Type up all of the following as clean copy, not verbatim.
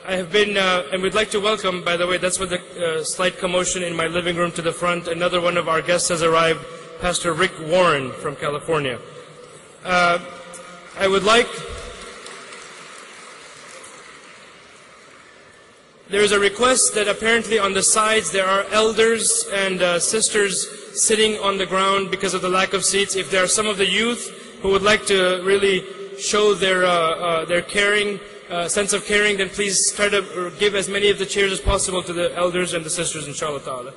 I have been, and we'd like to welcome, by the way, that's with the slight commotion in my living room to the front, another one of our guests has arrived, Pastor Rick Warren from California. I would like, there is a request that apparently on the sides there are elders and sisters sitting on the ground because of the lack of seats. If there are some of the youth who would like to really show their caring, sense of caring, then please try to give as many of the chairs as possible to the elders and the sisters, inshallah ta'ala.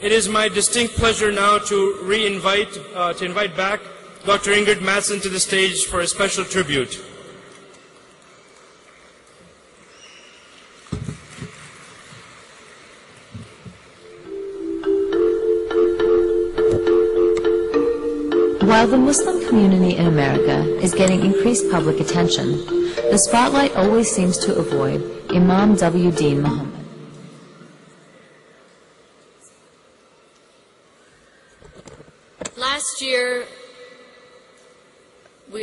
It is my distinct pleasure now to invite back Dr. Ingrid Mattson to the stage for a special tribute. While the Muslim community in America is getting increased public attention, the spotlight always seems to avoid Imam W. Deen Muhammad. Last year,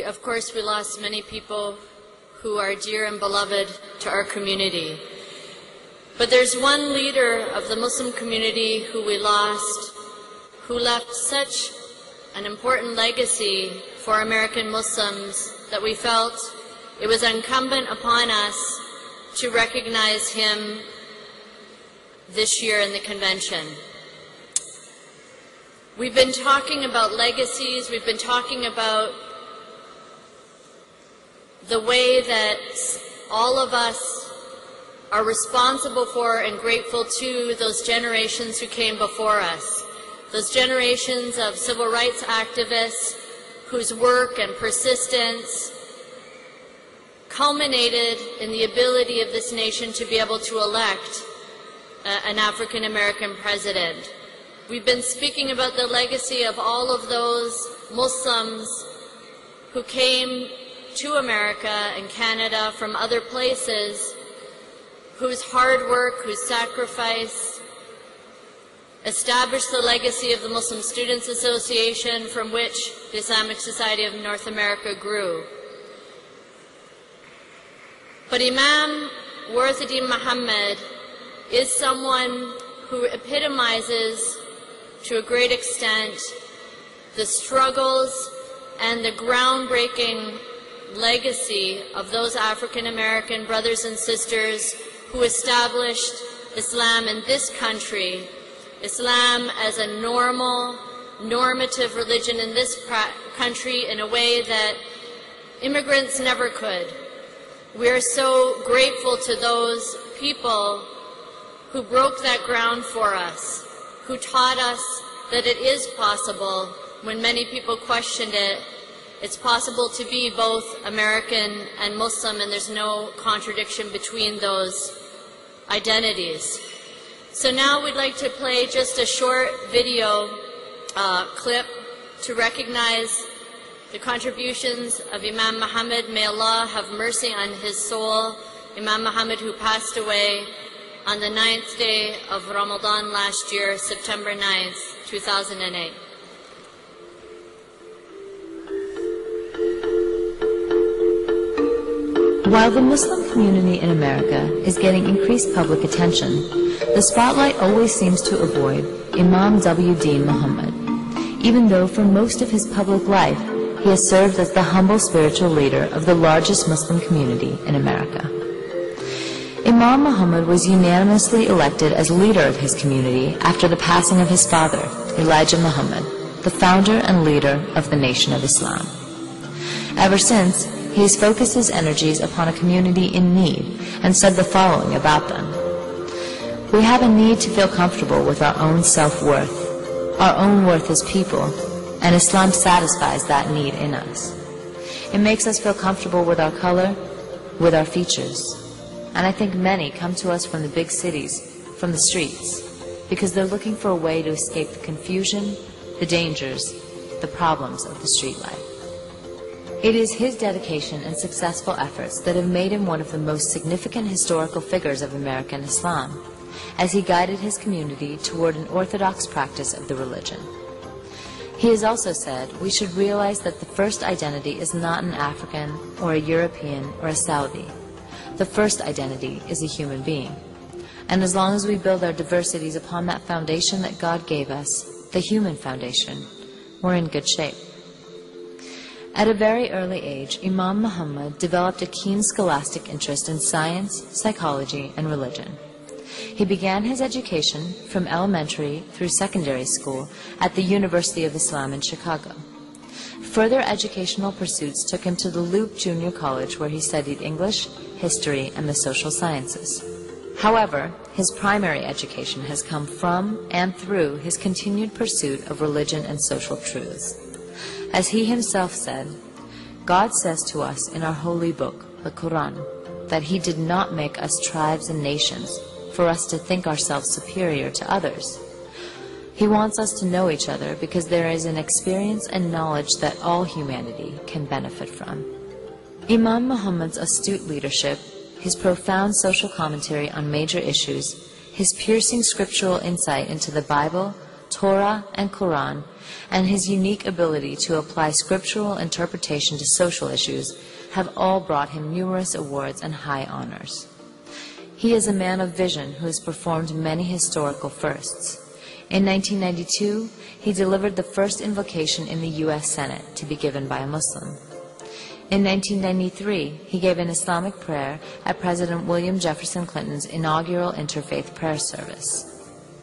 of course, we lost many people who are dear and beloved to our community. But there's one leader of the Muslim community who we lost, who left such an important legacy for American Muslims that we felt it was incumbent upon us to recognize him this year in the convention. We've been talking about legacies, we've been talking about the way that all of us are responsible for and grateful to those generations who came before us. Those generations of civil rights activists whose work and persistence culminated in the ability of this nation to be able to elect an African American president. We've been speaking about the legacy of all of those Muslims who came to America and Canada from other places, whose hard work, whose sacrifice established the legacy of the Muslim Students Association from which the Islamic Society of North America grew. But Imam Warithuddin Muhammad is someone who epitomizes to a great extent the struggles and the groundbreaking legacy of those African American brothers and sisters who established Islam in this country, Islam as a normative religion in this country in a way that immigrants never could. We are so grateful to those people who broke that ground for us, who taught us that it is possible when many people questioned it. It's possible to be both American and Muslim, and there's no contradiction between those identities. So now we'd like to play just a short video clip to recognize the contributions of Imam Muhammad. May Allah have mercy on his soul. Imam Muhammad, who passed away on the 9th day of Ramadan last year, September 9th, 2008. While the Muslim community in America is getting increased public attention, the spotlight always seems to avoid Imam W. Deen Muhammad, even though for most of his public life he has served as the humble spiritual leader of the largest Muslim community in America. Imam Muhammad was unanimously elected as leader of his community after the passing of his father, Elijah Muhammad, the founder and leader of the Nation of Islam. Ever since, he has focused his energies upon a community in need and said the following about them. We have a need to feel comfortable with our own self-worth, our own worth as people, and Islam satisfies that need in us. It makes us feel comfortable with our color, with our features. And I think many come to us from the big cities, from the streets, because they're looking for a way to escape the confusion, the dangers, the problems of the street life. It is his dedication and successful efforts that have made him one of the most significant historical figures of American Islam, as he guided his community toward an orthodox practice of the religion. He has also said we should realize that the first identity is not an African or a European or a Saudi, The first identity is a human being. And as long as we build our diversities upon that foundation that God gave us, the human foundation, we're in good shape. At a very early age, Imam Muhammad developed a keen scholastic interest in science, psychology, and religion. He began his education from elementary through secondary school at the University of Islam in Chicago. Further educational pursuits took him to the Loop Junior College, where he studied English, history, and the social sciences. However, his primary education has come from and through his continued pursuit of religion and social truths. As he himself said, God says to us in our holy book, the Quran, that He did not make us tribes and nations for us to think ourselves superior to others. He wants us to know each other because there is an experience and knowledge that all humanity can benefit from. Imam Muhammad's astute leadership, his profound social commentary on major issues, his piercing scriptural insight into the Bible, Torah, and Quran, and his unique ability to apply scriptural interpretation to social issues have all brought him numerous awards and high honors. He is a man of vision who has performed many historical firsts. In 1992, he delivered the first invocation in the U.S. Senate to be given by a Muslim. In 1993, he gave an Islamic prayer at President William Jefferson Clinton's inaugural interfaith prayer service.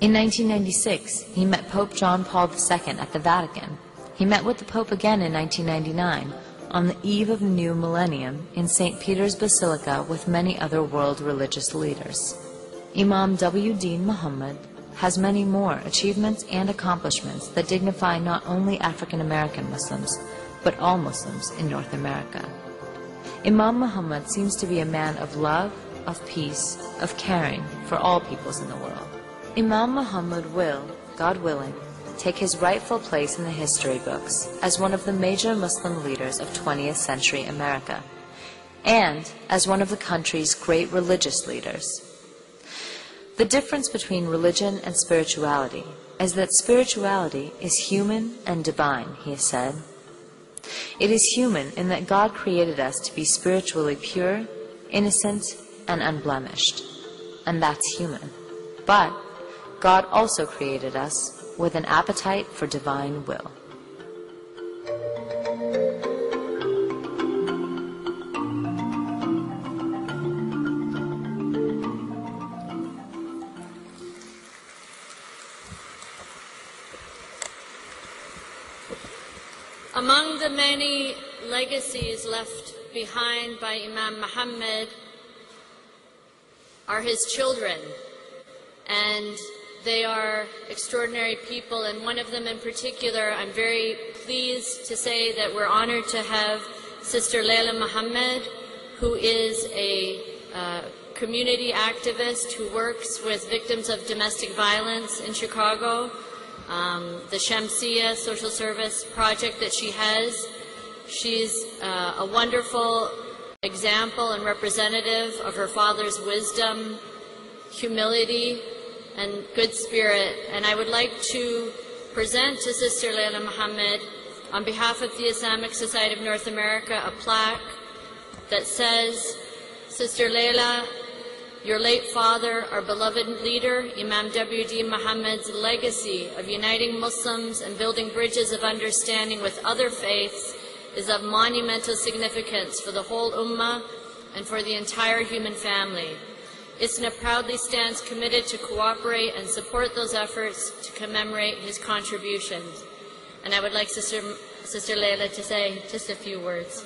In 1996, he met Pope John Paul II at the Vatican. He met with the Pope again in 1999, on the eve of the new millennium, in St. Peter's Basilica with many other world religious leaders. Imam W. Deen Muhammad has many more achievements and accomplishments that dignify not only African American Muslims, but all Muslims in North America. Imam Muhammad seems to be a man of love, of peace, of caring for all peoples in the world. Imam Muhammad will, God willing, take his rightful place in the history books as one of the major Muslim leaders of 20th century America, and as one of the country's great religious leaders. The difference between religion and spirituality is that spirituality is human and divine, he has said. It is human in that God created us to be spiritually pure, innocent, and unblemished, and that's human. But God also created us with an appetite for divine will. Among the many legacies left behind by Imam Muhammad are his children, and they are extraordinary people, and one of them in particular, I'm very pleased to say that we're honored to have Sister Layla Muhammad, who is a community activist who works with victims of domestic violence in Chicago. The Shamsiya social service project that she has. She's a wonderful example and representative of her father's wisdom, humility, and good spirit. And I would like to present to Sister Layla Muhammad, on behalf of the Islamic Society of North America, a plaque that says, Sister Layla, your late father, our beloved leader, Imam W. D. Muhammad's legacy of uniting Muslims and building bridges of understanding with other faiths is of monumental significance for the whole Ummah and for the entire human family. ISNA proudly stands committed to cooperate and support those efforts to commemorate his contributions. And I would like Sister Layla to say just a few words.